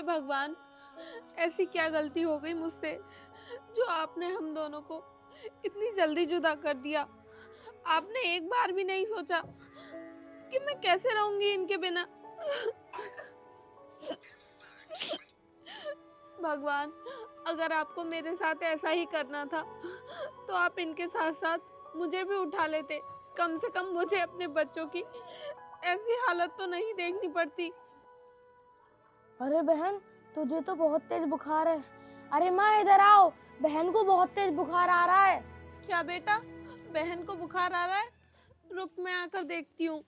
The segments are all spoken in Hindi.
भगवान, ऐसी क्या गलती हो गई मुझसे जो आपने हम दोनों को इतनी जल्दी जुदा कर दिया। आपने एक बार भी नहीं सोचा कि मैं कैसे रहूंगी इनके बिना। भगवान, अगर आपको मेरे साथ ऐसा ही करना था तो आप इनके साथ साथ मुझे भी उठा लेते। कम से कम मुझे अपने बच्चों की ऐसी हालत तो नहीं देखनी पड़ती। अरे बहन, तुझे तो बहुत तेज बुखार है। अरे माँ इधर आओ, बहन को बहुत तेज बुखार आ रहा है। क्या बेटा, बहन को बुखार आ रहा है? रुक, मैं आकर देखती हूँ।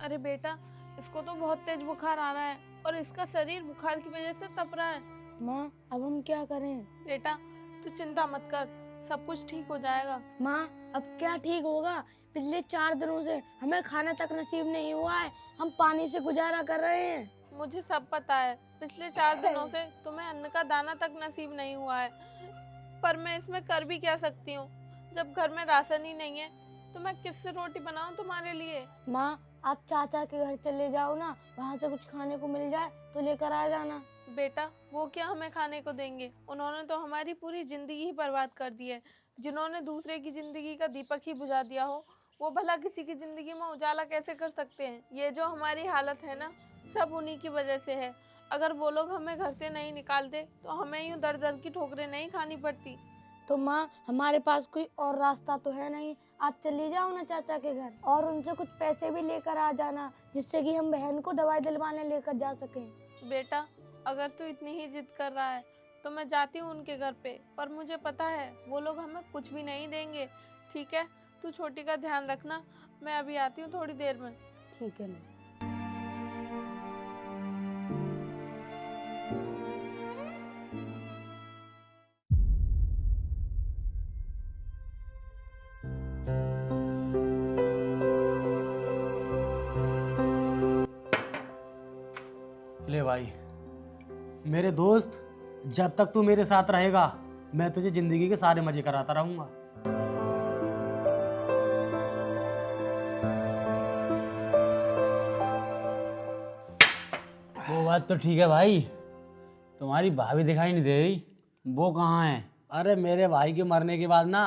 अरे बेटा, इसको तो बहुत तेज बुखार आ रहा है और इसका शरीर बुखार की वजह से तप रहा है। माँ अब हम क्या करें? बेटा, तू चिंता मत कर, सब कुछ ठीक हो जाएगा। माँ अब क्या ठीक होगा? पिछले 4 दिनों से हमें खाना तक नसीब नहीं हुआ है। हम पानी से गुजारा कर रहे हैं। मुझे सब पता है, पिछले 4 दिनों से तुम्हें अन्न का दाना तक नसीब नहीं हुआ है, पर मैं इसमें कर भी क्या सकती हूँ? जब घर में राशन ही नहीं है तो मैं किससे रोटी बनाऊं तुम्हारे लिए? माँ आप चाचा के घर चले जाओ ना, वहाँ से कुछ खाने को मिल जाए तो लेकर आ जाना। बेटा, वो क्या हमें खाने को देंगे? उन्होंने तो हमारी पूरी जिंदगी ही बर्बाद कर दी है। जिन्होंने दूसरे की जिंदगी का दीपक ही बुझा दिया हो, वो भला किसी की जिंदगी में उजाला कैसे कर सकते हैं? ये जो हमारी हालत है ना, सब उन्हीं की वजह से है। अगर वो लोग हमें घर से नहीं निकालते तो हमें यूं दर दर की ठोकरें नहीं खानी पड़ती। तो माँ हमारे पास कोई और रास्ता तो है नहीं। आप चली जाओ ना चाचा के घर और उनसे कुछ पैसे भी लेकर आ जाना, जिससे कि हम बहन को दवाई दिलवाने लेकर जा सकें। बेटा, अगर तू इतनी ही जिद कर रहा है तो मैं जाती हूँ उनके घर पे, पर मुझे पता है वो लोग हमें कुछ भी नहीं देंगे। ठीक है, तू छोटी का ध्यान रखना, मैं अभी आती हूँ थोड़ी देर में। ठीक है माँ। ले भाई मेरे दोस्त, जब तक तू मेरे साथ रहेगा मैं तुझे जिंदगी के सारे मजे कराता रहूंगा। वो बात तो ठीक है भाई, तुम्हारी भाभी दिखाई नहीं दे रही, वो कहाँ है? अरे मेरे भाई के मरने के बाद ना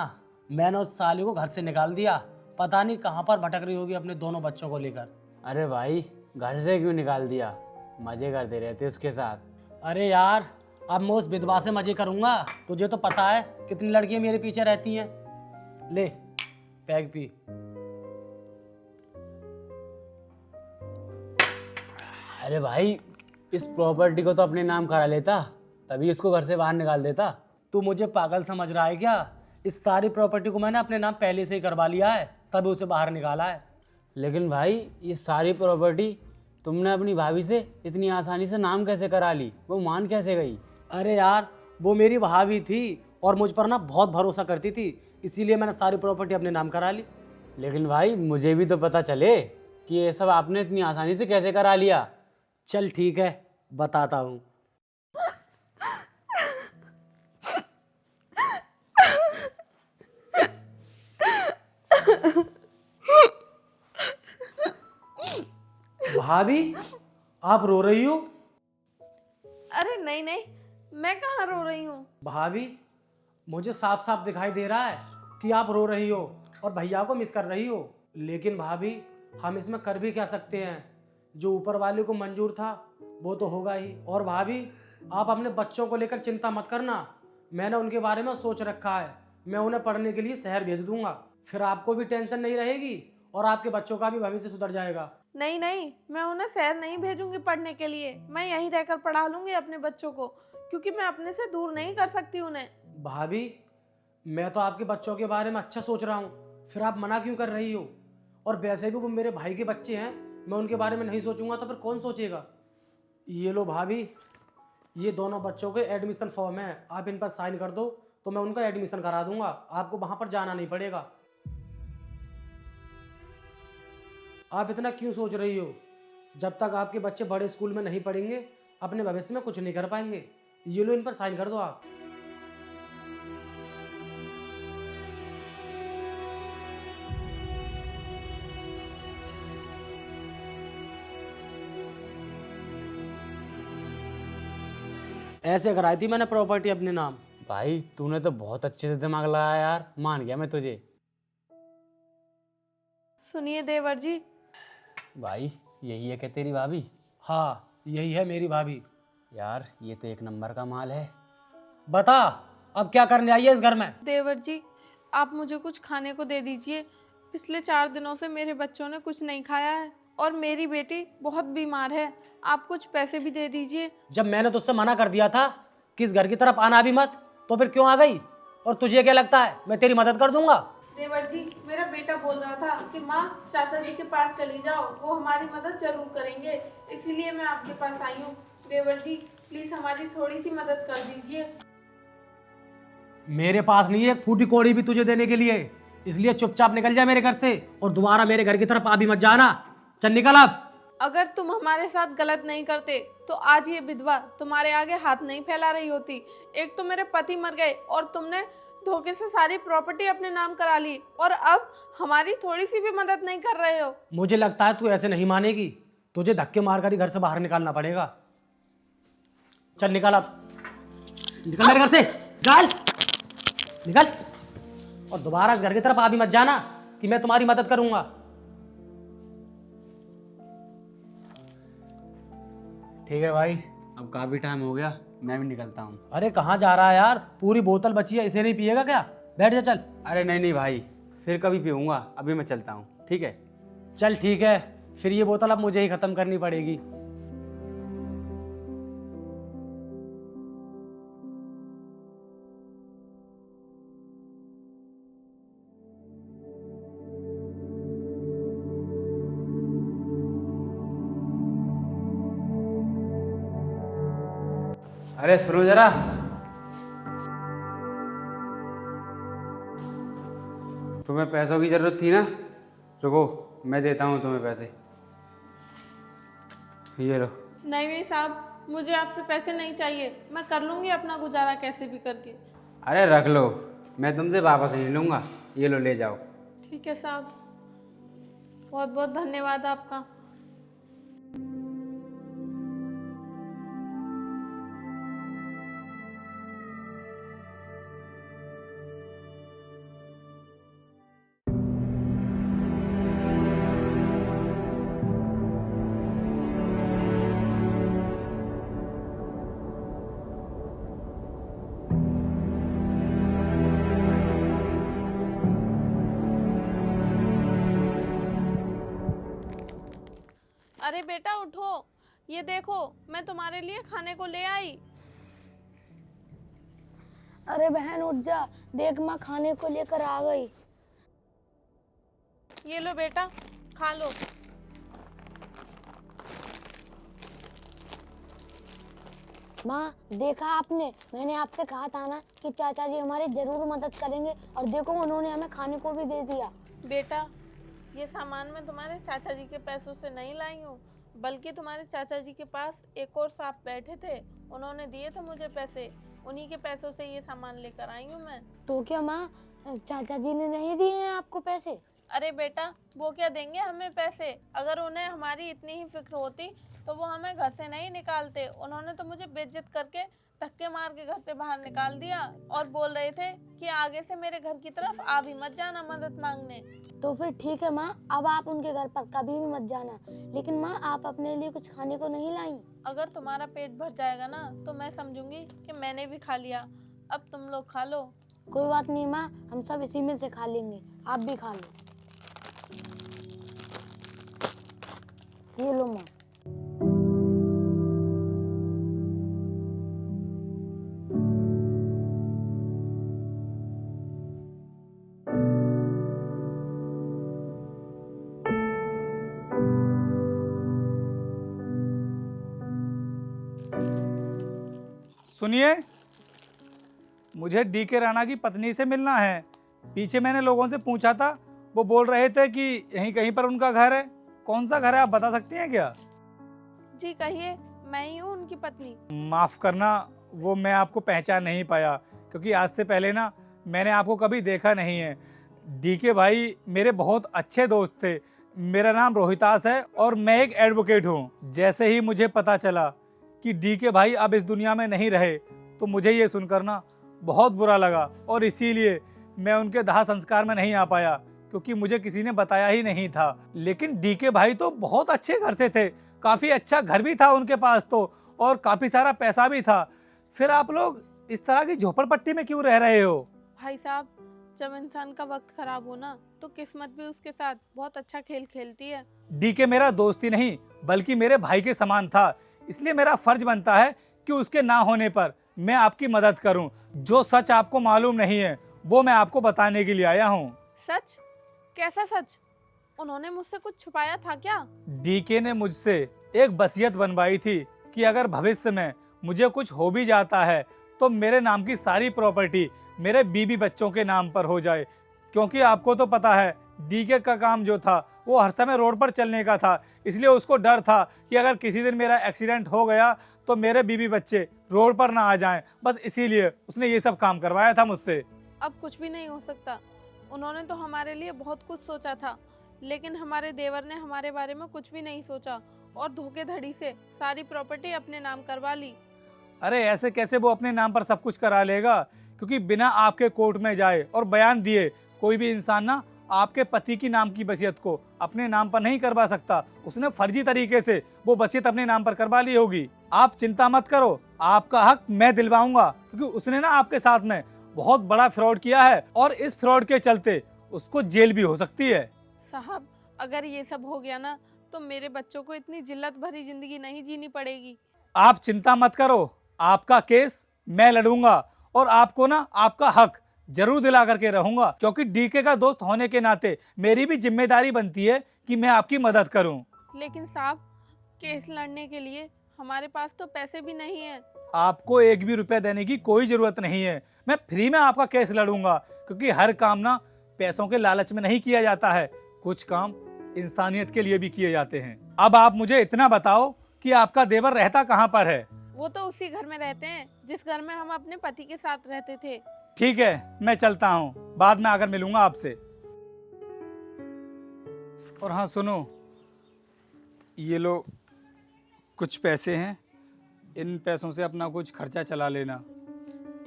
मैंने उस साली को घर से निकाल दिया। पता नहीं कहाँ पर भटक रही होगी अपने दोनों बच्चों को लेकर। अरे भाई घर से क्यों निकाल दिया? मजे करते रहते उसके साथ। अरे यार, अब मैं उस विधवा से मजे करूंगा? तुझे तो पता है कितनी लड़कियां मेरे पीछे रहती हैं। ले पैग पी। अरे भाई इस प्रॉपर्टी को तो अपने नाम करा लेता, तभी इसको घर से बाहर निकाल देता। तू मुझे पागल समझ रहा है क्या? इस सारी प्रॉपर्टी को मैंने अपने नाम पहले से ही करवा लिया है, तभी उसे बाहर निकाला है। लेकिन भाई ये सारी प्रॉपर्टी तुमने अपनी भाभी से इतनी आसानी से नाम कैसे करा ली? वो मान कैसे गई? अरे यार, वो मेरी भाभी थी और मुझ पर ना बहुत भरोसा करती थी, इसीलिए मैंने सारी प्रॉपर्टी अपने नाम करा ली। लेकिन भाई मुझे भी तो पता चले कि ये सब आपने इतनी आसानी से कैसे करा लिया। चल ठीक है, बताता हूँ। भाभी, आप रो रही हो? अरे नहीं नहीं, मैं कहाँ रो रही हूँ। भाभी, मुझे साफ साफ दिखाई दे रहा है कि आप रो रही हो और भैया को मिस कर रही हो। लेकिन भाभी, हम इसमें कर भी क्या सकते हैं? जो ऊपर वाले को मंजूर था वो तो होगा ही। और भाभी, आप अपने बच्चों को लेकर चिंता मत करना, मैंने उनके बारे में सोच रखा है। मैं उन्हें पढ़ने के लिए शहर भेज दूंगा, फिर आपको भी टेंशन नहीं रहेगी और आपके बच्चों का भी भविष्य सुधर जाएगा। नहीं नहीं, मैं उन्हें शहर नहीं भेजूंगी पढ़ने के लिए, मैं यहीं रहकर पढ़ा लूंगी अपने बच्चों को, क्योंकि मैं अपने से दूर नहीं कर सकती उन्हें। भाभी, मैं तो आपके बच्चों के बारे में अच्छा सोच रहा हूँ, फिर आप मना क्यों कर रही हो? और वैसे भी वो मेरे भाई के बच्चे हैं, मैं उनके बारे में नहीं सोचूंगा तो फिर कौन सोचेगा? ये लो भाभी, ये दोनों बच्चों के एडमिशन फॉर्म है, आप इन पर साइन कर दो तो मैं उनका एडमिशन करा दूंगा, आपको वहां पर जाना नहीं पड़ेगा। आप इतना क्यों सोच रही हो? जब तक आपके बच्चे बड़े स्कूल में नहीं पढ़ेंगे अपने भविष्य में कुछ नहीं कर पाएंगे। ये लो, इन पर साइन कर दो आप। ऐसे कराई थी मैंने प्रॉपर्टी अपने नाम। भाई तूने तो बहुत अच्छे से दिमाग लगाया यार, मान गया मैं तुझे। सुनिए देवर जी, भाई यही है क्या तेरी भाभी? हाँ, यही है मेरी भाभी। यार ये तो एक नंबर का माल है। बता, अब क्या करने आई है इस घर में? देवर जी आप मुझे कुछ खाने को दे दीजिए। पिछले 4 दिनों से मेरे बच्चों ने कुछ नहीं खाया है और मेरी बेटी बहुत बीमार है। आप कुछ पैसे भी दे दीजिए। जब मैंने तुझसे मना कर दिया था कि इस घर की तरफ आना भी मत, तो फिर क्यों आ गई? और तुझे क्या लगता है मैं तेरी मदद कर दूंगा? देवर जी मेरा बेटा बोल रहा था कि माँ चाचा जी के पास चली जाओ, वो हमारी मदद जरूर करेंगे, इसीलिए मैं आपके पास आई हूँ। देवर जी प्लीज हमारी थोड़ी सी मदद कर दीजिए। मेरे पास नहीं है एक फूटी कौड़ी भी तुझे देने के लिए, इसलिए चुपचाप निकल जा मेरे घर से और दोबारा मेरे घर की तरफ आ भी मत जाना। चल निकल अब। अगर तुम हमारे साथ गलत नहीं करते तो आज ये विधवा तुम्हारे आगे हाथ नहीं फैला रही होती। एक तो मेरे पति मर गए और तुमने धोखे से सारी प्रॉपर्टी अपने नाम करा ली और अब हमारी थोड़ी सी भी मदद नहीं कर रहे हो। मुझे लगता है तू ऐसे नहीं मानेगी, तुझे धक्के मारकर ही घर से बाहर निकालना पड़ेगा। चल निकल अब, निकल मेरे घर से, निकल निकल। और दोबारा इस घर की तरफ आ भी मत जाना कि मैं तुम्हारी मदद करूंगा। ठीक है भाई, अब काफी टाइम हो गया, मैं भी निकलता हूँ। अरे कहाँ जा रहा है यार? पूरी बोतल बची है, इसे नहीं पिएगा क्या? बैठ जा चल। अरे नहीं नहीं भाई, फिर कभी पीऊँगा, अभी मैं चलता हूँ, ठीक है? चल ठीक है, फिर ये बोतल अब मुझे ही खत्म करनी पड़ेगी। अरे सुनो जरा, तुम्हें पैसों की जरूरत थी ना? रुको मैं देता हूँ तुम्हें पैसे, ये लो। नहीं नहीं साहब, मुझे आपसे पैसे नहीं चाहिए, मैं कर लूंगी अपना गुजारा कैसे भी करके। अरे रख लो, मैं तुमसे वापस नहीं लूँगा, ये लो ले जाओ। ठीक है साहब, बहुत बहुत धन्यवाद आपका। अरे बेटा उठो, ये देखो मैं तुम्हारे लिए खाने को ले आई। अरे बहन उठ जा, देख माँ खाने को लेकर आ गई। ये लो बेटा, खा लो। माँ देखा आपने, मैंने आपसे कहा था ना कि चाचा जी हमारी जरूर मदद करेंगे, और देखो उन्होंने हमें खाने को भी दे दिया। बेटा ये सामान मैं तुम्हारे चाचा जी के पैसों से नहीं लाई हूँ, बल्कि तुम्हारे चाचा जी के पास एक और सांप बैठे थे, उन्होंने दिए थे मुझे पैसे, उन्हीं के पैसों से ये सामान लेकर आई हूँ मैं। तो क्या माँ चाचा जी ने नहीं दिए हैं आपको पैसे? अरे बेटा वो क्या देंगे हमें पैसे, अगर उन्हें हमारी इतनी ही फिक्र होती तो वो हमें घर से नहीं निकालते। उन्होंने तो मुझे बेइज्जत करके धक्के मार के घर से बाहर निकाल दिया और बोल रहे थे कि आगे से मेरे घर की तरफ आ भी मत जाना मदद मांगने। तो फिर ठीक है माँ, अब आप उनके घर पर कभी भी मत जाना। लेकिन माँ आप अपने लिए कुछ खाने को नहीं लाई? अगर तुम्हारा पेट भर जाएगा ना तो मैं समझूंगी कि मैंने भी खा लिया, अब तुम लोग खा लो। कोई बात नहीं माँ, हम सब इसी में से खा लेंगे, आप भी खा लो। ये लो माँ। सुनिए, मुझे डीके राणा की पत्नी से मिलना है। पीछे मैंने लोगों से पूछा था, वो बोल रहे थे कि यहीं कहीं पर उनका घर है। कौन सा घर है आप बता सकती हैं क्या? जी कहिए, मैं ही हूँ उनकी पत्नी। माफ़ करना, वो मैं आपको पहचान नहीं पाया, क्योंकि आज से पहले ना मैंने आपको कभी देखा नहीं है। डीके भाई मेरे बहुत अच्छे दोस्त थे। मेरा नाम रोहितास है और मैं एक एडवोकेट हूँ। जैसे ही मुझे पता चला कि डी के भाई अब इस दुनिया में नहीं रहे, तो मुझे ये सुनकर ना बहुत बुरा लगा और इसीलिए मैं उनके दाह संस्कार में नहीं आ पाया, क्योंकि मुझे किसी ने बताया ही नहीं था। लेकिन डी के भाई तो बहुत अच्छे घर से थे, काफ़ी अच्छा घर भी था उनके पास तो, और काफ़ी सारा पैसा भी था। फिर आप लोग इस तरह की झोपड़पट्टी में क्यों रह रहे हो? भाई साहब, जब इंसान का वक्त खराब हो ना तो किस्मत भी उसके साथ बहुत अच्छा खेल खेलती है। डी के मेरा दोस्त ही नहीं बल्कि मेरे भाई के समान था, इसलिए मेरा फर्ज बनता है कि उसके ना होने पर मैं आपकी मदद करूं। जो सच आपको मालूम नहीं है वो मैं आपको बताने के लिए आया हूं। सच? कैसा सच? उन्होंने मुझसे कुछ छुपाया था क्या? डीके ने मुझसे एक वसीयत बनवाई थी कि अगर भविष्य में मुझे कुछ हो भी जाता है तो मेरे नाम की सारी प्रॉपर्टी मेरे बीबी बच्चों के नाम पर हो जाए, क्योंकि आपको तो पता है डीके का काम जो था वो हर समय रोड पर चलने का था, इसलिए उसको डर था कि अगर किसी दिन मेरा एक्सीडेंट हो गया तो मेरे बीबी बच्चे रोड पर ना आ जाएं। बस इसीलिए उसने ये सब काम करवाया था मुझसे। अब कुछ भी नहीं हो सकता। उन्होंने तो हमारे लिए बहुत कुछ सोचा था, लेकिन हमारे देवर ने हमारे बारे में कुछ भी नहीं सोचा और धोखेधड़ी से सारी प्रॉपर्टी अपने नाम करवा ली। अरे ऐसे कैसे वो अपने नाम पर सब कुछ करा लेगा, क्योंकि बिना आपके कोर्ट में जाए और बयान दिए कोई भी इंसान ना आपके पति की नाम की वसीयत को अपने नाम पर नहीं करवा सकता। उसने फर्जी तरीके से वो वसीयत अपने नाम पर करवा ली होगी। आप चिंता मत करो, आपका हक मैं दिलवाऊंगा, क्योंकि उसने ना आपके साथ में बहुत बड़ा फ्रॉड किया है और इस फ्रॉड के चलते उसको जेल भी हो सकती है। साहब, अगर ये सब हो गया ना तो मेरे बच्चों को इतनी जिल्लत भरी जिंदगी नहीं जीनी पड़ेगी। आप चिंता मत करो, आपका केस मैं लड़ूंगा और आपको ना आपका हक जरूर दिला करके रहूंगा, क्योंकि डीके का दोस्त होने के नाते मेरी भी जिम्मेदारी बनती है कि मैं आपकी मदद करूं। लेकिन साहब, केस लड़ने के लिए हमारे पास तो पैसे भी नहीं है। आपको एक भी रुपया देने की कोई जरूरत नहीं है, मैं फ्री में आपका केस लड़ूंगा, क्योंकि हर काम ना पैसों के लालच में नहीं किया जाता है, कुछ काम इंसानियत के लिए भी किए जाते हैं। अब आप मुझे इतना बताओ कि आपका देवर रहता कहाँ पर है? वो तो उसी घर में रहते हैं जिस घर में हम अपने पति के साथ रहते थे। ठीक है, मैं चलता हूँ, बाद में आकर मिलूंगा आपसे। और हाँ सुनो, ये लो कुछ पैसे हैं, इन पैसों से अपना कुछ खर्चा चला लेना।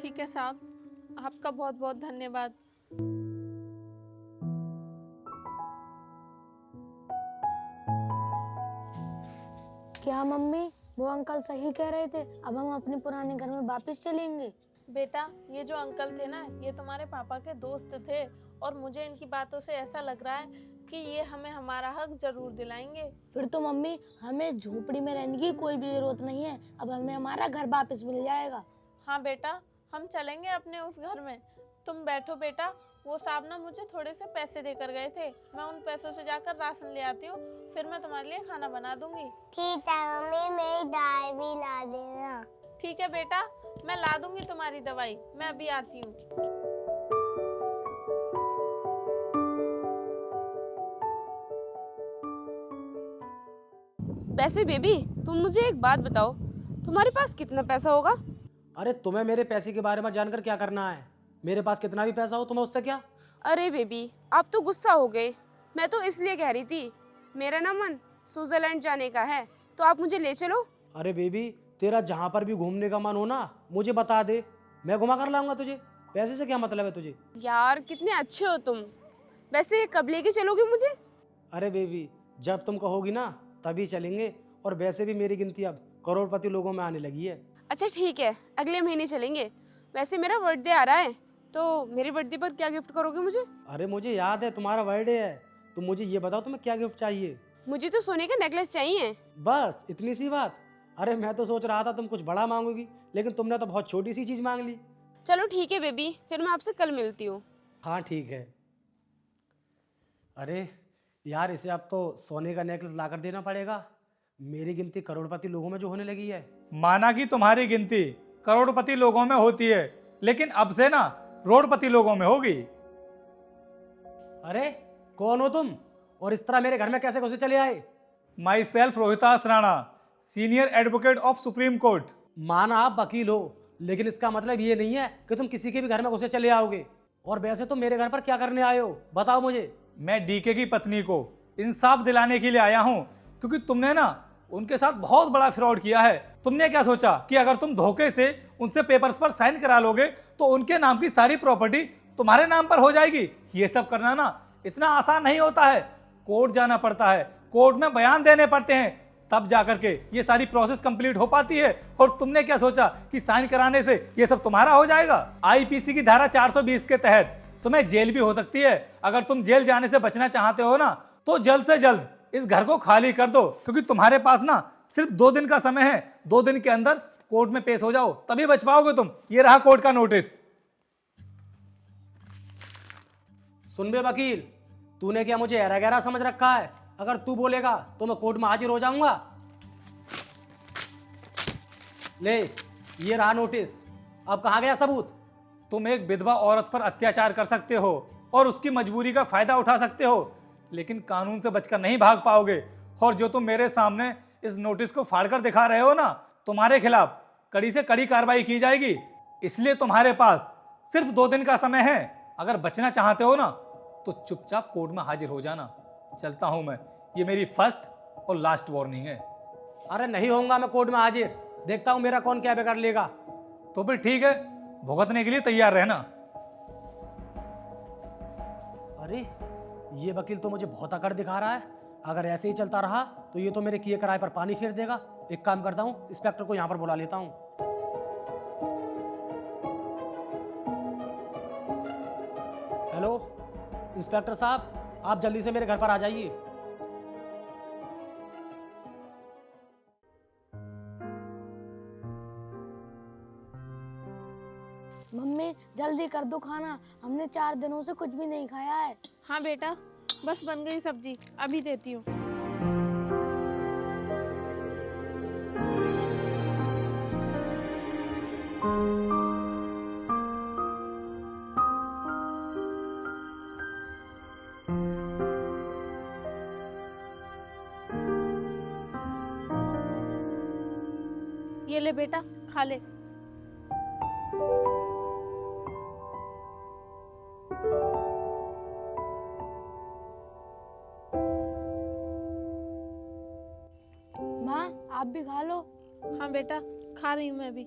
ठीक है साहब, आपका बहुत बहुत धन्यवाद। क्या मम्मी, वो अंकल सही कह रहे थे? अब हम अपने पुराने घर में वापस चलेंगे? बेटा, ये जो अंकल थे ना, ये तुम्हारे पापा के दोस्त थे और मुझे इनकी बातों से ऐसा लग रहा है कि ये हमें हमारा हक जरूर दिलाएंगे। फिर तो मम्मी, हमें झोपड़ी में रहने की कोई भी जरूरत नहीं है, अब हमें हमारा घर वापस मिल जाएगा। हाँ बेटा, हम चलेंगे अपने उस घर में। तुम बैठो बेटा, वो साहब ना मुझे थोड़े से पैसे देकर गए थे, मैं उन पैसों से जाकर राशन ले आती हूँ, फिर मैं तुम्हारे लिए खाना बना दूंगी। ठीक है मम्मी, मेरी दवाई भी ला देना। ठीक है बेटा, मैं ला दूंगी तुम्हारी दवाई, मैं अभी आती हूँ। वैसे बेबी, तुम मुझे एक बात बताओ, तुम्हारे पास कितना पैसा होगा? अरे तुम्हें मेरे पैसे के बारे में जानकर क्या करना है? मेरे पास कितना भी पैसा हो तुम्हें उससे क्या? अरे बेबी, आप तो गुस्सा हो गए। मैं तो इसलिए कह रही थी, मेरा ना मन स्विट्जरलैंड जाने का है, तो आप मुझे ले चलो। अरे बेबी, तेरा जहाँ पर भी घूमने का मन हो ना मुझे बता दे, मैं घुमा कर लाऊंगा तुझे। पैसे से क्या मतलब है तुझे? यार कितने अच्छे हो तुम। वैसे कब लेके चलोगे मुझे? अरे बेबी, जब तुम कहोगी ना तभी चलेंगे, और वैसे भी मेरी गिनती अब करोड़पति लोगों में आने लगी है। अच्छा ठीक है, अगले महीने चलेंगे। वैसे मेरा बर्थडे आ रहा है, तो मेरे बर्थडे पर क्या गिफ्ट करोगे मुझे? अरे मुझे याद है तुम्हारा बर्थडे है, तो मुझे ये बताओ तुम्हें क्या गिफ्ट चाहिए? मुझे तो सोने का नेकलेस चाहिए। बस इतनी सी बात? अरे मैं तो सोच रहा था तुम कुछ बड़ा मांगोगी, लेकिन तुमने तो बहुत छोटी सी चीज मांग ली। चलो ठीक है बेबी, फिर मैं आपसे कल मिलती हूँ। हाँ ठीक है। अरे यार, इसे अब तो सोने का नेकलेस ला कर देना पड़ेगा। मेरी गिनती करोड़पति लोगों में जो होने लगी है। माना कि तुम्हारी गिनती करोड़पति लोगों में होती है, लेकिन अब से ना रोडपति लोगों में होगी। अरे कौन हो तुम, और इस तरह मेरे घर में कैसे घुसे चले आए? My self Rohitas Rana, senior advocate of supreme court. माना आप वकील हो, लेकिन इसका मतलब ये नहीं है कि तुम किसी के भी घर में घुसे चले आओगे। और वैसे तुम मेरे घर पर क्या करने आए हो, बताओ मुझे। मैं डीके की पत्नी को इंसाफ दिलाने के लिए आया हूं, क्योंकि तुमने ना उनके साथ बहुत बड़ा फ्रॉड किया है। तुमने क्या सोचा कि अगर तुम धोखे से उनसे पेपर्स पर साइन करा लोगे तो उनके नाम की सारी प्रॉपर्टी तुम्हारे नाम पर हो जाएगी? ये सब करना ना इतना आसान नहीं होता है। कोर्ट जाना पड़ता है, कोर्ट में बयान देने पड़ते हैं, तब जाकर के ये सारी प्रोसेस कंप्लीट हो पाती है। और तुमने क्या सोचा कि साइन कराने से ये सब तुम्हारा हो जाएगा? आईपीसी की धारा 420 के तहत तुम्हें जेल भी हो सकती है। अगर तुम जेल जाने से बचना चाहते हो ना तो जल्द से जल्द इस घर को खाली कर दो, क्योंकि तुम्हारे पास ना सिर्फ 2 दिन का समय है। 2 दिन के अंदर कोर्ट में पेश हो जाओ, तभी बच पाओगे तुम। ये रहा कोर्ट का नोटिस। सुन बे वकील, तूने क्या मुझे ऐरा गहरा समझ रखा है? अगर तू बोलेगा तो मैं कोर्ट में हाजिर हो जाऊंगा। ले, ये रहा नोटिस। अब कहाँ गया सबूत? तुम एक विधवा औरत पर अत्याचार कर सकते हो और उसकी मजबूरी का फायदा उठा सकते हो, लेकिन कानून से बचकर नहीं भाग पाओगे। और जो तुम मेरे सामने इस नोटिस को फाड़कर दिखा रहे हो ना, तुम्हारे खिलाफ कड़ी से कड़ी कार्रवाई की जाएगी। इसलिए तुम्हारे पास सिर्फ 2 दिन का समय है। अगर बचना चाहते हो ना तो चुपचाप कोर्ट में हाजिर हो जाना। चलता हूं मैं, ये मेरी फर्स्ट और लास्ट वार्निंग है। अरे नहीं होऊंगा मैं कोर्ट में हाजिर। देखता हूं मेरा कौन क्या बिगाड़ लेगा। तो फिर ठीक है, भुगतने के लिए तैयार रहना। अरे ये वकील तो मुझे बहुत अकड़ दिखा रहा है। अगर ऐसे ही चलता रहा तो ये तो मेरे किए कराए पर पानी फेर देगा। एक काम करता हूँ, इंस्पेक्टर को यहाँ पर बुला लेता हूँ। हेलो इंस्पेक्टर साहब, आप जल्दी से मेरे घर पर आ जाइए। मम्मी जल्दी कर दो खाना, हमने 4 दिनों से कुछ भी नहीं खाया है। हाँ बेटा, बस बन गई सब्जी, अभी देती हूँ। ये ले बेटा, खा ले। माँ आप भी खा लो। हाँ बेटा, खा रही हूँ मैं भी।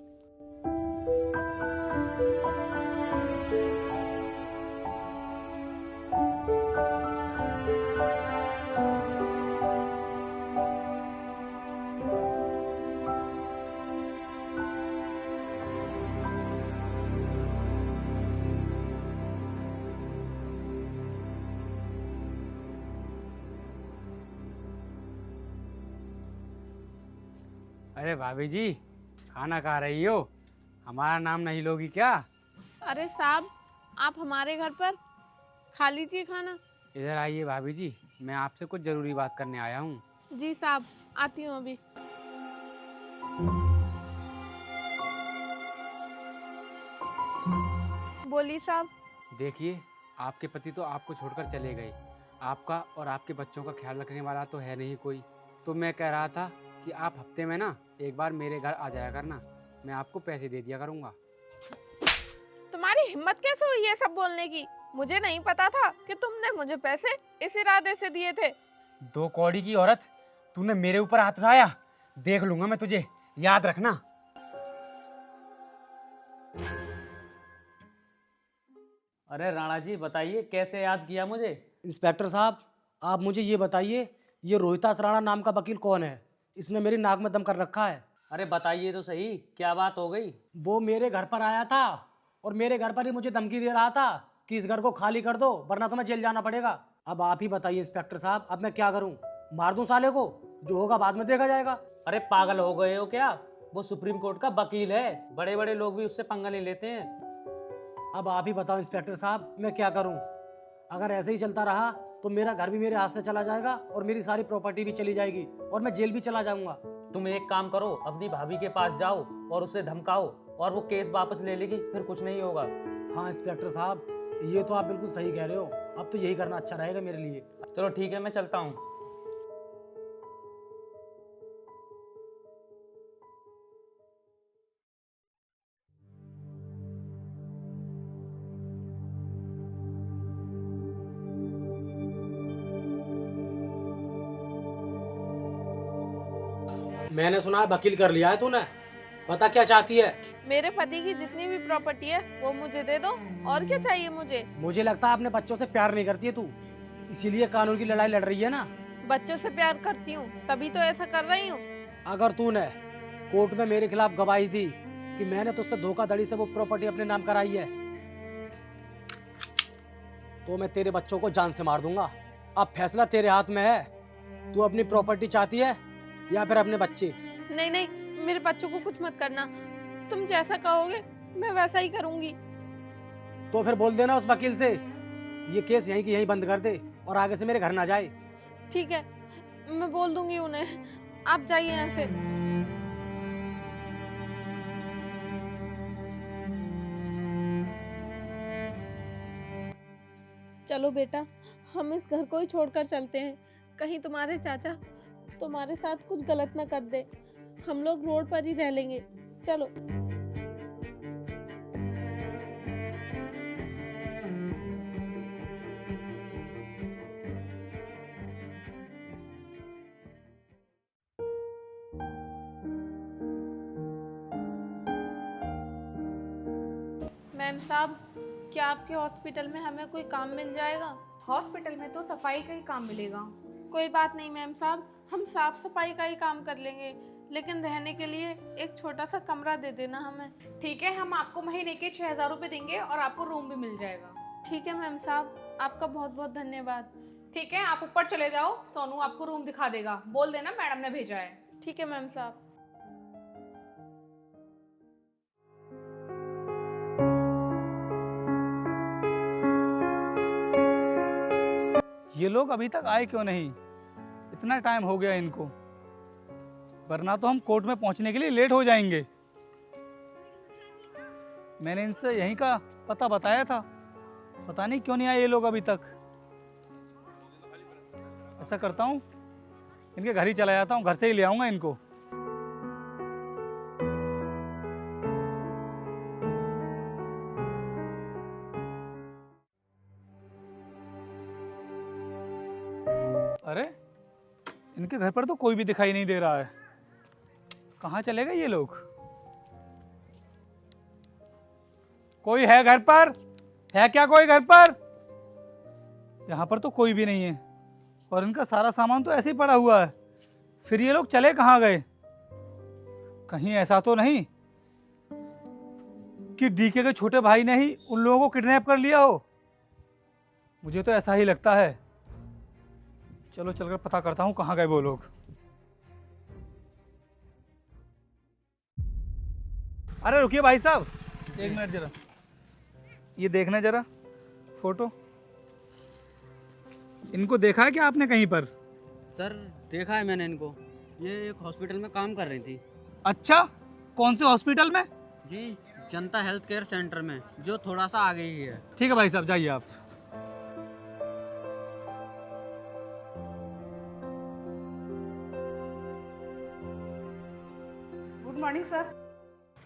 अरे भाभी जी, खाना खा रही हो? हमारा नाम नहीं लोगी क्या? अरे साहब, आप हमारे घर पर खा लीजिए खाना। इधर आइए भाभी जी, मैं आपसे कुछ ज़रूरी बात करने आया हूँ। जी साहब, आती हूँ अभी। बोलिए साहब। देखिए, आपके पति तो आपको छोड़कर चले गए। आपका और आपके बच्चों का ख्याल रखने वाला तो है नहीं कोई। तो मैं कह रहा था कि आप हफ्ते में ना एक बार मेरे घर आ जाया करना, मैं आपको पैसे दे दिया करूँगा। तुम्हारी हिम्मत कैसे हुई ये सब बोलने की? मुझे नहीं पता था कि तुमने मुझे पैसे इस इरादे से दिए थे। 2 कौड़ी की औरत, तूने मेरे ऊपर हाथ उठाया, देख लूंगा मैं तुझे, याद रखना। अरे राणा जी, बताइए कैसे याद किया मुझे? इंस्पेक्टर साहब, आप मुझे ये बताइए, ये रोहितास राणा नाम का वकील कौन है? इसने मेरी नाक में दम कर रखा है। अरे बताइए तो सही, क्या बात हो गई? वो मेरे घर पर आया था और मेरे घर पर ही मुझे धमकी दे रहा था कि इस घर को खाली कर दो वरना तुम्हें जेल जाना पड़ेगा। अब आप ही बताइए इंस्पेक्टर साहब, अब मैं क्या करूं? मार दूं साले को? जो होगा बाद में देखा जाएगा। अरे पागल हो गए हो क्या? वो सुप्रीम कोर्ट का वकील है, बड़े बड़े लोग भी उससे पंगा नहीं लेते हैं। अब आप ही बताओ इंस्पेक्टर साहब, मैं क्या करूं? अगर ऐसे ही चलता रहा तो मेरा घर भी मेरे हाथ से चला जाएगा और मेरी सारी प्रॉपर्टी भी चली जाएगी और मैं जेल भी चला जाऊंगा। तुम एक काम करो, अपनी भाभी के पास जाओ और उसे धमकाओ और वो केस वापस ले लेगी, फिर कुछ नहीं होगा। हाँ इंस्पेक्टर साहब, ये तो आप बिल्कुल सही कह रहे हो। अब तो यही करना अच्छा रहेगा मेरे लिए। चलो ठीक है, मैं चलता हूँ। मैंने सुना है वकील कर लिया है तूने। बता क्या चाहती है? मेरे पति की जितनी भी प्रॉपर्टी है वो मुझे दे दो, और क्या चाहिए मुझे। मुझे लगता है अपने बच्चों से प्यार नहीं करती है तू, इसीलिए कानून की लड़ाई लड़ रही है ना। बच्चों से प्यार करती हूँ तभी तो ऐसा कर रही हूँ। अगर तूने कोर्ट में मेरे खिलाफ गवाही दी कि मैंने तुझसे धोखाधड़ी से वो प्रॉपर्टी अपने नाम कराई है, तो मैं तेरे बच्चों को जान से मार दूंगा। अब फैसला तेरे हाथ में है। तू अपनी प्रॉपर्टी चाहती है या फिर अपने बच्चे? नहीं नहीं, मेरे बच्चों को कुछ मत करना। तुम जैसा कहोगे मैं वैसा ही करूंगी। तो फिर बोल देना उस वकील से ये केस यहीं की यहीं बंद कर दे और आगे से मेरे घर ना जाए। ठीक है, मैं बोल दूंगी उन्हें। आप जाइए यहाँ से। चलो बेटा, हम इस घर को ही छोड़कर चलते हैं। कहीं तुम्हारे चाचा तुम्हारे साथ कुछ गलत ना कर दे। हम लोग रोड पर ही रह लेंगे। चलो। मैम साहब, क्या आपके हॉस्पिटल में हमें कोई काम मिल जाएगा? हॉस्पिटल में तो सफाई का ही काम मिलेगा। कोई बात नहीं मैम साहब, हम साफ सफाई का ही काम कर लेंगे, लेकिन रहने के लिए एक छोटा सा कमरा दे देना हमें। ठीक है, हम आपको महीने के 6,000 रुपये देंगे और आपको रूम भी मिल जाएगा। ठीक है मैम साहब, आपका बहुत बहुत धन्यवाद। ठीक है, आप ऊपर चले जाओ, सोनू आपको रूम दिखा देगा। बोल देना मैडम ने भेजा है। ठीक है मैम साहब। ये लोग अभी तक आए क्यों नहीं? इतना टाइम हो गया इनको, वरना तो हम कोर्ट में पहुंचने के लिए लेट हो जाएंगे। मैंने इनसे यहीं का पता बताया था, पता नहीं क्यों नहीं आए ये लोग अभी तक। ऐसा करता हूँ, इनके घर ही चला जाता हूँ, घर से ही ले आऊँगा इनको। अरे, इनके घर पर तो कोई भी दिखाई नहीं दे रहा है। कहाँ चले गए ये लोग? कोई है घर पर? है क्या कोई घर पर? यहाँ पर तो कोई भी नहीं है और इनका सारा सामान तो ऐसे ही पड़ा हुआ है। फिर ये लोग चले कहाँ गए? कहीं ऐसा तो नहीं कि डीके के छोटे भाई ने ही उन लोगों को किडनैप कर लिया हो? मुझे तो ऐसा ही लगता है। चलो चलकर पता करता हूँ कहाँ गए वो लोग। अरे रुकिए भाई साहब, एक मिनट जरा, ये देखना जरा फोटो। इनको देखा है क्या आपने कहीं पर? सर देखा है मैंने इनको, ये एक हॉस्पिटल में काम कर रही थी। अच्छा, कौन से हॉस्पिटल में? जी, जनता हेल्थ केयर सेंटर में, जो थोड़ा सा आगे ही है। ठीक है भाई साहब, जाइए आप। Good morning sir.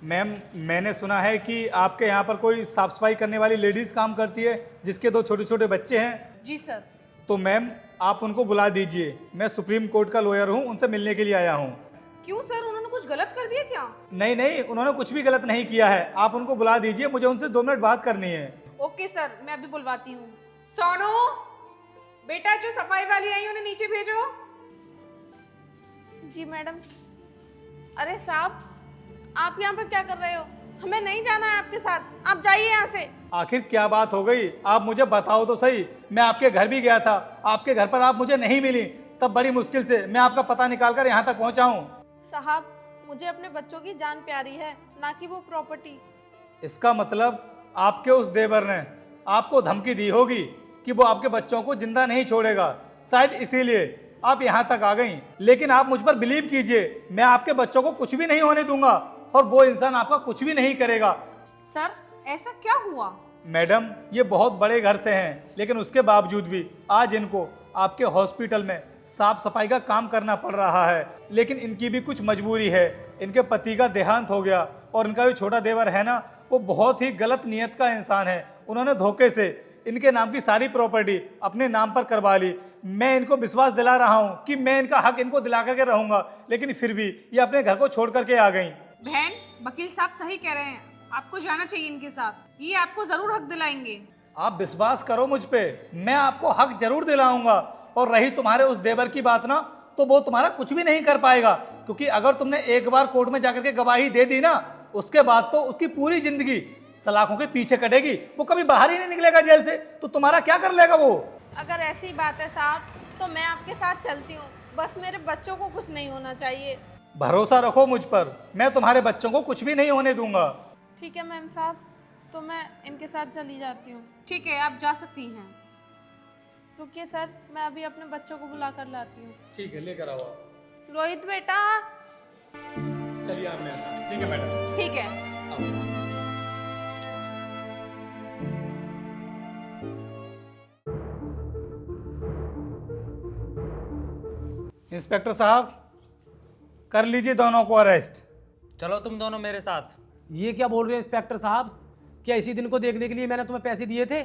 मैम, मैंने सुना है कि आपके यहाँ पर कोई साफ सफाई करने वाली लेडीज काम करती है जिसके 2 छोटे छोटे बच्चे हैं। जी सर। तो मैम, आप उनको बुला दीजिए। मैं सुप्रीम कोर्ट का लॉयर हूँ, उनसे मिलने के लिए आया हूँ। क्यों सर, उन्होंने कुछ गलत कर दिया क्या? नहीं नहीं, उन्होंने कुछ भी गलत नहीं किया है। आप उनको बुला दीजिए, मुझे उनसे 2 मिनट बात करनी है। ओके सर, मैं अभी बुलवाती हूँ। सोनू, बेटा जो सफाई वाली आई उन्हें नीचे भेजो। जी मैडम। अरे साहब, आप यहाँ पर क्या कर रहे हो? हमें नहीं जाना है आपके साथ, आप जाइए यहाँ से। आखिर क्या बात हो गई? आप मुझे बताओ तो सही। मैं आपके घर भी गया था, आपके घर पर आप मुझे नहीं मिली, तब बड़ी मुश्किल से मैं आपका पता निकाल कर यहाँ तक पहुँचा हूँ। साहब, मुझे अपने बच्चों की जान प्यारी है, ना कि वो प्रॉपर्टी। इसका मतलब आपके उस देवर ने आपको धमकी दी होगी कि वो आपके बच्चों को जिंदा नहीं छोड़ेगा, शायद इसीलिए आप यहाँ तक आ गई। लेकिन आप मुझ पर बिलीव कीजिए, मैं आपके बच्चों को कुछ भी नहीं होने दूंगा और वो इंसान आपका कुछ भी नहीं करेगा। सर, ऐसा क्या हुआ? मैडम, ये बहुत बड़े घर से हैं, लेकिन उसके बावजूद भी आज इनको आपके हॉस्पिटल में साफ सफाई का काम करना पड़ रहा है। लेकिन इनकी भी कुछ मजबूरी है। इनके पति का देहांत हो गया और इनका जो छोटा देवर है ना, वो बहुत ही गलत नियत का इंसान है। उन्होंने धोखे से इनके नाम की सारी प्रॉपर्टी अपने नाम पर करवा ली। मैं इनको विश्वास दिला रहा हूँ कि मैं इनका हक इनको दिला करके रहूंगा, लेकिन फिर भी ये अपने घर को छोड़ करके आ गई। बहन, वकील साहब सही कह रहे हैं, आपको जाना चाहिए इनके साथ, ये आपको जरूर हक दिलाएंगे। आप विश्वास करो मुझ पे, मैं आपको हक जरूर दिलाऊंगा। और रही तुम्हारे उस देवर की बात ना, तो वो तुम्हारा कुछ भी नहीं कर पाएगा, क्योंकि अगर तुमने एक बार कोर्ट में जाकर के गवाही दे दी ना, उसके बाद तो उसकी पूरी जिंदगी सलाखों के पीछे कटेगी, वो कभी बाहर ही नहीं निकलेगा जेल से। तो तुम्हारा क्या कर लेगा वो? अगर ऐसी बात है साहब तो मैं आपके साथ चलती हूँ, बस मेरे बच्चों को कुछ नहीं होना चाहिए। भरोसा रखो मुझ पर, मैं तुम्हारे बच्चों को कुछ भी नहीं होने दूंगा। ठीक है मैम साहब, तो मैं इनके साथ चली जाती हूँ। ठीक है, आप जा सकती हैं। रुकिए सर, मैं अभी अपने बच्चों को बुला कर लाती हूँ। ठीक है, लेकर आओ। रोहित बेटा। चलिए आप मैम। ठीक है मैडम। ठीक है। इंस्पेक्टर साहब, कर लीजिए दोनों को अरेस्ट। चलो तुम दोनों मेरे साथ। ये क्या बोल रहे हो इंस्पेक्टर साहब? क्या इसी दिन को देखने के लिए मैंने तुम्हें पैसे दिए थे?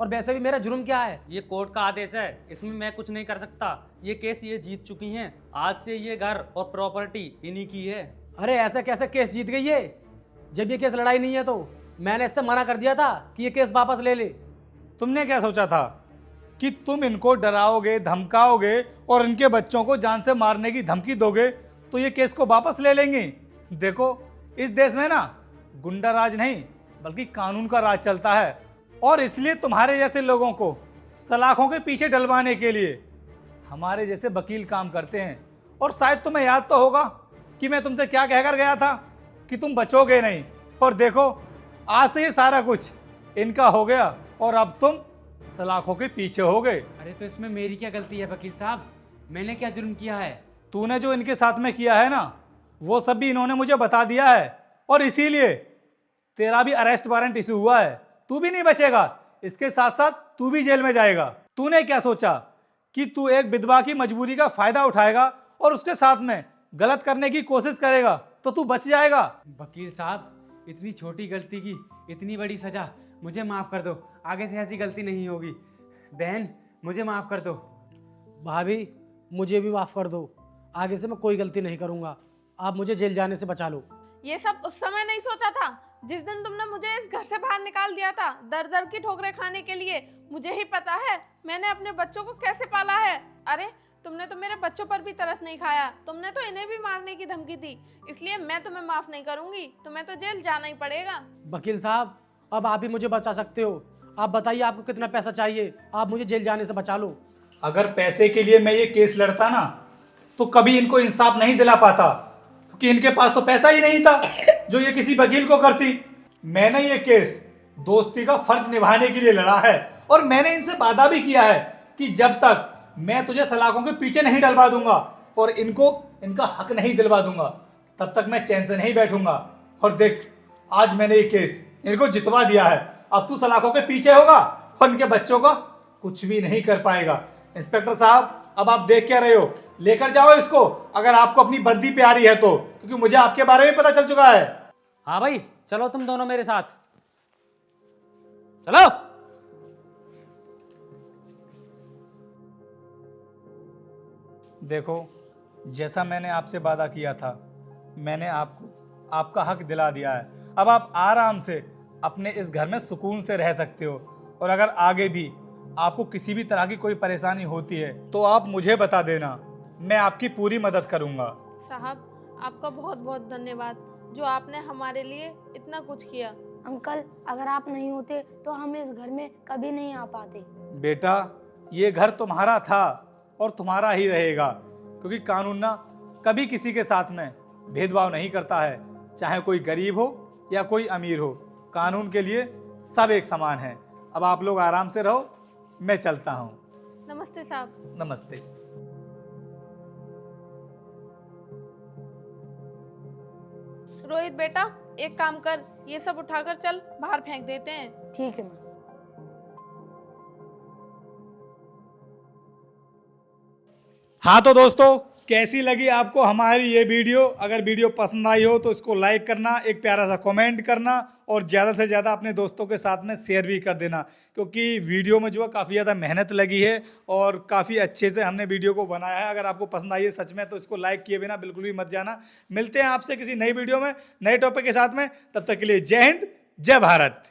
और वैसे भी मेरा जुर्म क्या है? ये कोर्ट का आदेश है, इसमें मैं कुछ नहीं कर सकता। ये केस ये जीत चुकी हैं, आज से ये घर और प्रॉपर्टी इन्हीं की है। अरे ऐसा कैसा केस जीत गई है? जब ये केस लड़ाई नहीं है तो मैंने इससे मना कर दिया था कि ये केस वापस ले ले। तुमने क्या सोचा था कि तुम इनको डराओगे, धमकाओगे और इनके बच्चों को जान से मारने की धमकी दोगे तो ये केस को वापस ले लेंगी? देखो, इस देश में ना गुंडा राज नहीं बल्कि कानून का राज चलता है, और इसलिए तुम्हारे जैसे लोगों को सलाखों के पीछे डलवाने के लिए हमारे जैसे वकील काम करते हैं। और शायद तुम्हें याद तो होगा कि मैं तुमसे क्या कहकर गया था कि तुम बचोगे नहीं, और देखो आज से ये सारा कुछ इनका हो गया और अब तुम सलाखों के पीछे हो गए। अरे तो इसमें मेरी क्या गलती है वकील साहब? मैंने क्या जुर्म किया है? तूने जो इनके साथ में किया है ना, वो सब भी इन्होंने मुझे बता दिया है, और इसीलिए तेरा भी अरेस्ट वारंट इशू हुआ है। तू भी नहीं बचेगा, इसके साथ साथ तू भी जेल में जाएगा। तूने क्या सोचा कि तू एक विधवा की मजबूरी का फायदा उठाएगा और उसके साथ में गलत करने की कोशिश करेगा तो तू बच जाएगा? वकील साहब, इतनी छोटी गलती की इतनी बड़ी सजा, मुझे माफ़ कर दो। आगे से ऐसी गलती नहीं होगी। बहन, मुझे माफ़ कर दो। भाभी, मुझे भी माफ़ कर दो, आगे से मैं कोई गलती नहीं करूँगा। आप मुझे जेल जाने से बचा लो। ये सब उस समय नहीं सोचा था जिस दिन तुमने मुझे इस घर से बाहर निकाल दिया था, दर दर की ठोकरें खाने के लिए। मुझे ही पता है मैंने अपने बच्चों को कैसे पाला है। अरे तुमने तो मेरे बच्चों पर भी तरस नहीं खाया, तुमने तो इन्हें भी मारने की धमकी दी, इसलिए मैं तुम्हें माफ नहीं करूंगी। तुम्हें तो जेल जाना ही पड़ेगा। वकील साहब, अब आप ही मुझे बचा सकते हो। आप बताइए आपको कितना पैसा चाहिए, आप मुझे जेल जाने से बचा लो। अगर पैसे के लिए मैं ये केस लड़ता ना तो कभी इनको इंसाफ नहीं दिला पाता, क्योंकि इनके पास तो पैसा ही नहीं था जो ये किसी वकील को करती। मैंने ये केस दोस्ती का फर्ज निभाने के लिए लड़ा है, और मैंने इनसे वादा भी किया है कि जब तक मैं तुझे सलाखों के पीछे नहीं डलवा दूंगा और इनको इनका हक नहीं दिलवा दूंगा, तब तक मैं चैन से नहीं बैठूंगा। और देख, आज मैंने ये केस इनको जितवा दिया है। अब तू सलाखों के पीछे होगा और इनके बच्चों का कुछ भी नहीं कर पाएगा। इंस्पेक्टर साहब, अब आप देख क्या रहे हो? लेकर जाओ इसको, अगर आपको अपनी वर्दी प्यारी है तो, क्योंकि मुझे आपके बारे में पता चल चुका है। हाँ भाई, चलो तुम दोनों मेरे साथ, चलो। देखो, जैसा मैंने आपसे वादा किया था, मैंने आपको आपका हक दिला दिया है। अब आप आराम से अपने इस घर में सुकून से रह सकते हो, और अगर आगे भी आपको किसी भी तरह की कोई परेशानी होती है तो आप मुझे बता देना, मैं आपकी पूरी मदद करूंगा। साहब, आपका बहुत बहुत धन्यवाद जो आपने हमारे लिए इतना कुछ किया। अंकल, अगर आप नहीं होते तो हम इस घर में कभी नहीं आ पाते। बेटा, ये घर तुम्हारा था और तुम्हारा ही रहेगा, क्योंकि कानून ना कभी किसी के साथ में भेदभाव नहीं करता है, चाहे कोई गरीब हो या कोई अमीर हो। कानून के लिए सब एक समान है। अब आप लोग आराम से रहो, मैं चलता हूँ। नमस्ते साहब। नमस्ते। रोहित बेटा, एक काम कर, ये सब उठाकर चल बाहर फेंक देते हैं। ठीक है माँ। हाँ तो दोस्तों, कैसी लगी आपको हमारी ये वीडियो? अगर वीडियो पसंद आई हो तो इसको लाइक करना, एक प्यारा सा कमेंट करना और ज़्यादा से ज़्यादा अपने दोस्तों के साथ में शेयर भी कर देना, क्योंकि वीडियो में जो है काफ़ी ज़्यादा मेहनत लगी है और काफ़ी अच्छे से हमने वीडियो को बनाया है। अगर आपको पसंद आई है सच में तो इसको लाइक किए बिना बिल्कुल भी मत जाना। मिलते हैं आपसे किसी नई वीडियो में नए टॉपिक के साथ में, तब तक के लिए जय हिंद जय भारत।